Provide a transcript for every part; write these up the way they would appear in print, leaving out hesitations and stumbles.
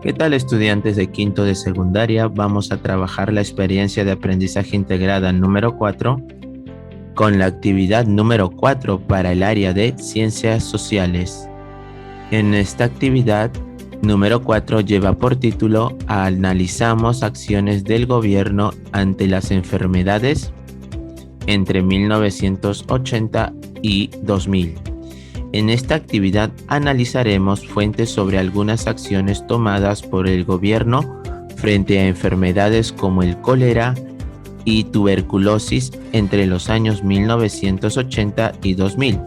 ¿Qué tal, estudiantes de quinto de secundaria? Vamos a trabajar la experiencia de aprendizaje integrada número 4 con la actividad número 4 para el área de ciencias sociales. En esta actividad número 4 lleva por título Analizamos acciones del gobierno ante las enfermedades entre 1980 y 2000. En esta actividad analizaremos fuentes sobre algunas acciones tomadas por el gobierno frente a enfermedades como el cólera y tuberculosis entre los años 1980 y 2000,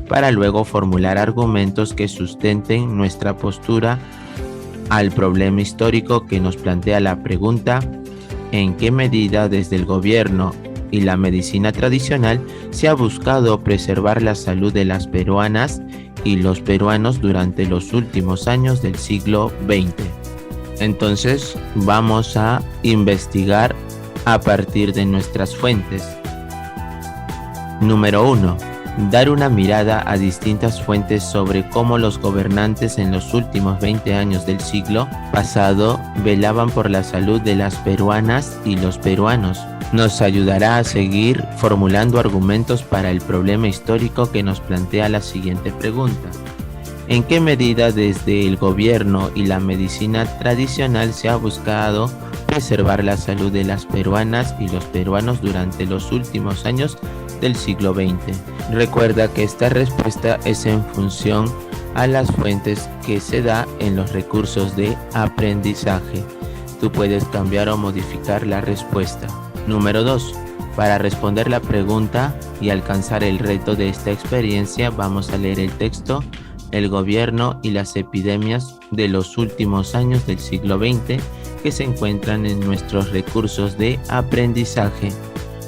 para luego formular argumentos que sustenten nuestra postura al problema histórico que nos plantea la pregunta: ¿en qué medida desde el gobierno y la medicina tradicional se ha buscado preservar la salud de las peruanas y los peruanos durante los últimos años del siglo XX? Entonces vamos a investigar a partir de nuestras fuentes. Número 1. Dar una mirada a distintas fuentes sobre cómo los gobernantes en los últimos 20 años del siglo pasado velaban por la salud de las peruanas y los peruanos. Nos ayudará a seguir formulando argumentos para el problema histórico que nos plantea la siguiente pregunta: ¿en qué medida desde el gobierno y la medicina tradicional se ha buscado preservar la salud de las peruanas y los peruanos durante los últimos años del siglo XX? Recuerda que esta respuesta es en función a las fuentes que se da en los recursos de aprendizaje. Tú puedes cambiar o modificar la respuesta. Número 2. Para responder la pregunta y alcanzar el reto de esta experiencia, vamos a leer el texto El gobierno y las epidemias de los últimos años del siglo XX, que se encuentran en nuestros recursos de aprendizaje.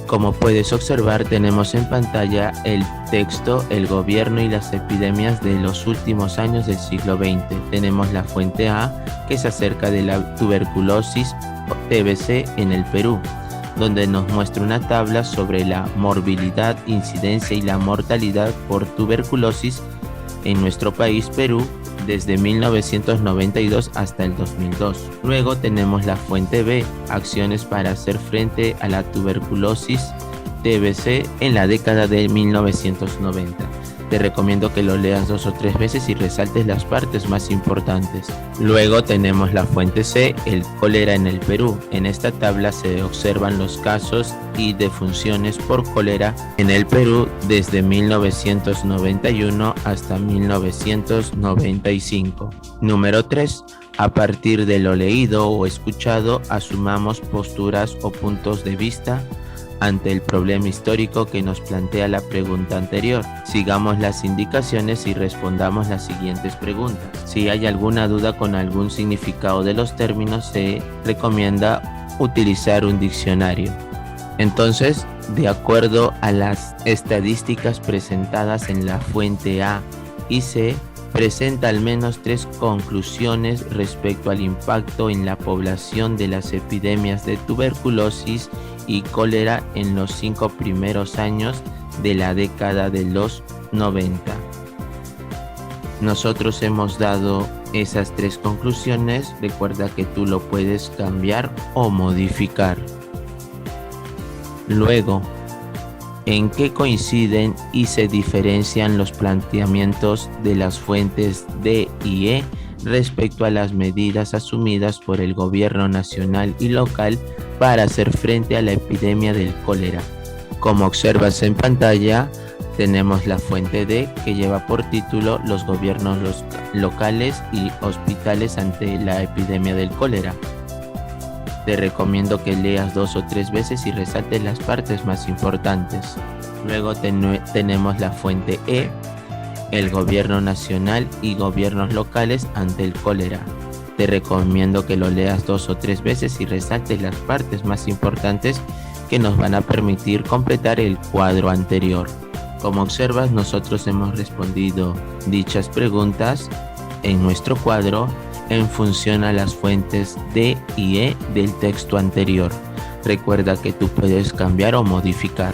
Como puedes observar, tenemos en pantalla el texto El gobierno y las epidemias de los últimos años del siglo XX. Tenemos la fuente A, que es acerca de la tuberculosis o TBC en el Perú, donde nos muestra una tabla sobre la morbilidad, incidencia y la mortalidad por tuberculosis en nuestro país Perú desde 1992 hasta el 2002. Luego tenemos la fuente B, acciones para hacer frente a la tuberculosis TBC en la década de 1990. Te recomiendo que lo leas 2 o 3 veces y resaltes las partes más importantes. Luego tenemos la fuente C, el cólera en el Perú. En esta tabla se observan los casos y defunciones por cólera en el Perú desde 1991 hasta 1995. Número 3. A partir de lo leído o escuchado, asumamos posturas o puntos de vista ante el problema histórico que nos plantea la pregunta anterior. Sigamos las indicaciones y respondamos las siguientes preguntas. Si hay alguna duda con algún significado de los términos, se recomienda utilizar un diccionario. Entonces, de acuerdo a las estadísticas presentadas en la fuente A y C, presenta al menos 3 conclusiones respecto al impacto en la población de las epidemias de tuberculosis y cólera en los 5 primeros años de la década de los 90. Nosotros hemos dado esas 3 conclusiones. Recuerda que tú lo puedes cambiar o modificar. Luego, ¿en qué coinciden y se diferencian los planteamientos de las fuentes D y E respecto a las medidas asumidas por el gobierno nacional y local para hacer frente a la epidemia del cólera? Como observas en pantalla, tenemos la fuente D, que lleva por título Los gobiernos locales y hospitales ante la epidemia del cólera. Te recomiendo que leas 2 o 3 veces y resaltes las partes más importantes. Luego tenemos la fuente E, el gobierno nacional y gobiernos locales ante el cólera. Te recomiendo que lo leas 2 o 3 veces y resaltes las partes más importantes que nos van a permitir completar el cuadro anterior. Como observas, nosotros hemos respondido dichas preguntas en nuestro cuadro en función a las fuentes D y E del texto anterior. Recuerda que tú puedes cambiar o modificar.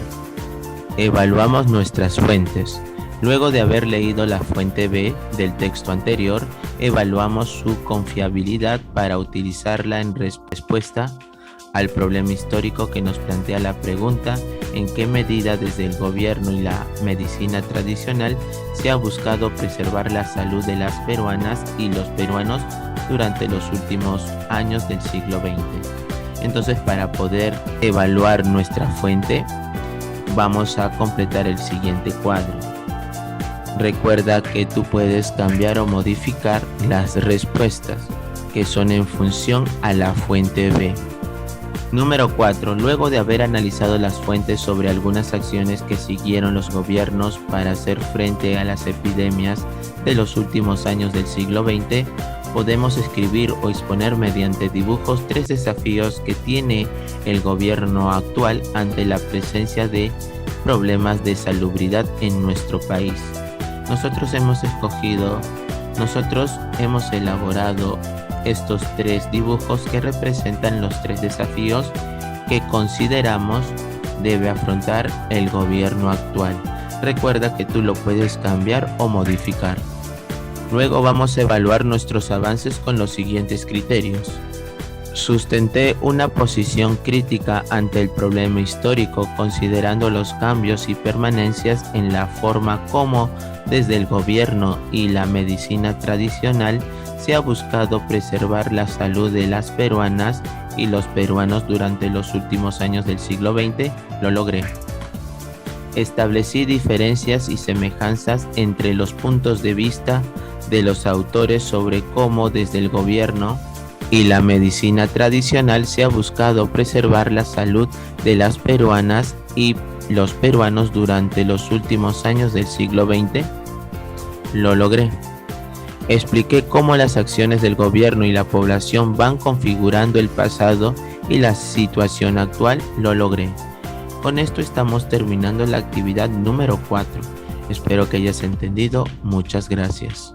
Evaluamos nuestras fuentes. Luego de haber leído la fuente B del texto anterior, evaluamos su confiabilidad para utilizarla en respuesta al problema histórico que nos plantea la pregunta: ¿en qué medida desde el gobierno y la medicina tradicional se ha buscado preservar la salud de las peruanas y los peruanos durante los últimos años del siglo XX? Entonces, para poder evaluar nuestra fuente, vamos a completar el siguiente cuadro. Recuerda que tú puedes cambiar o modificar las respuestas que son en función a la fuente B. Número 4. Luego de haber analizado las fuentes sobre algunas acciones que siguieron los gobiernos para hacer frente a las epidemias de los últimos años del siglo XX, podemos escribir o exponer mediante dibujos 3 desafíos que tiene el gobierno actual ante la presencia de problemas de salubridad en nuestro país. Nosotros hemos elaborado estos 3 dibujos que representan los 3 desafíos que consideramos debe afrontar el gobierno actual. Recuerda que tú lo puedes cambiar o modificar. Luego vamos a evaluar nuestros avances con los siguientes criterios. Sustenté una posición crítica ante el problema histórico, considerando los cambios y permanencias en la forma como desde el gobierno y la medicina tradicional se ha buscado preservar la salud de las peruanas y los peruanos durante los últimos años del siglo XX. Lo logré. Establecí diferencias y semejanzas entre los puntos de vista de los autores sobre cómo desde el gobierno y la medicina tradicional se ha buscado preservar la salud de las peruanas y los peruanos durante los últimos años del siglo XX. Lo logré. Expliqué cómo las acciones del gobierno y la población van configurando el pasado y la situación actual. Lo logré. Con esto estamos terminando la actividad número 4. Espero que hayas entendido. Muchas gracias.